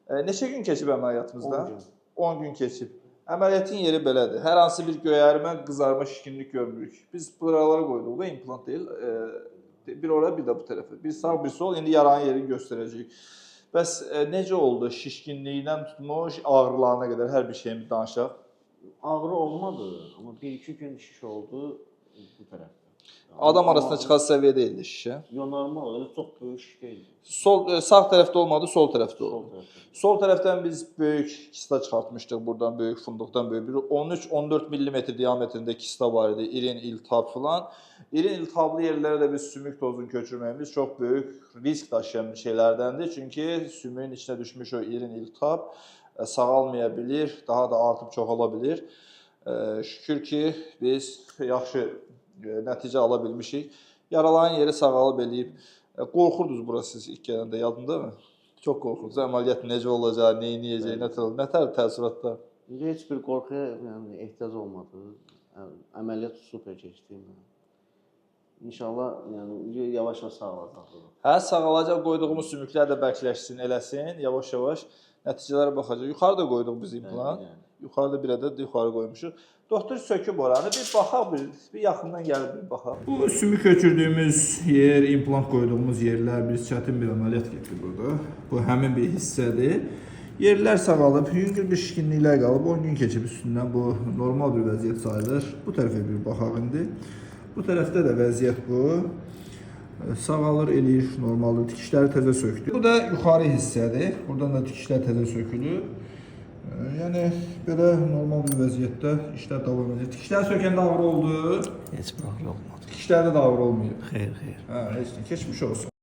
Neçə gün keçib 10 əməliyyatımızdan? gün. 10 gün keçib. Əməliyyatın yeri belədir. Hər hansı bir göyərmə, qızarma, şişkinlik görmürük. Biz buralara qoyduq da implant deyil. Bir ora, bir də bu tərəfə. Bir sağ, bir sol. İndi yaranın yerini göstərəcəyik. Bəs necə oldu? Şişkinliyindən tutmuş, ağrılarına qədər hər bir şeyimi danışaq. Ağrı olmadı, amma 1-2 gün şiş oldu bu tərəfdə. Adam arasında çıxan səviyyədə idi şişə. Yo, normal, elə çox böyük şiş deyil. Sağ tərəfdə olmadı, sol tərəfdə Sol oldu. tərəfdə. Sol tərəfdən biz böyük kista çıxartmışdıq buradan, böyük fındıqdan böyük bir 13-14 mm diametrində kista var idi, irin iltihab filan. İrin iltihablı yerlərə də biz sümük tozunu köçürməyimiz çox böyük risk daşıyan bir şeylərdəndir. Çünki sümüyün içinə düşmüş o irin iltihab sağalmaya bilir, daha da artıb çoxala bilir. Şükür ki, biz yaxşı nəticə ala bilmişik. Yaraların yeri sağalıb eləyib. Qorxurdunuz bura siz ilk gələndə, yadında mı? Çox qorxurdunuz. Əməliyyat necə olacaq, nə edəcək, nətər təəssüratlar? Heç bir qorxuya ehtiyac olmadı. Əməliyyat super keçdi. İnşallah yavaş-yavaş sağalacaq. Hə, sağalacaq, qoyduğumuz sümüklər də bərkləşsin, eləsin, yavaş-yavaş nəticələrə baxacaq. Yuxarıda qoyduq biz implant. Yuxarıda bir ədəd yuxarı qoymuşuq. Doktor söküb oranı, bir baxaq, bir yaxından gəlib bir baxaq. Bu sümük köçürdüyümüz yer, implant qoyduğumuz yerlər, biz çətin bir əməliyyat getdik burada. Bu həmin bir hissədir. Yerlər sağalıb, yüngül bir şişkinliklər qalıb, 10 gün keçib üstündən. Bu normal bir vəziyyət sayılır. Bu tərəfə bir baxaq indi. Bu tərəfdə də vəziyyət bu. Sağalır, eləyir, normaldır. Tikişləri təzə söktü. Bu da yuxarı hissədir. Buradan da tikişlər təzə sökülür. Yəni, belə normal bir vəziyyətdə işlər davam edir. Tikişlər sökəndə ağrı oldu. Heç bir ağrı olmadı. Tikişlərdə də ağrı olmuyor. Xeyr, xeyr. Hə, heç nə, keçmiş olsun.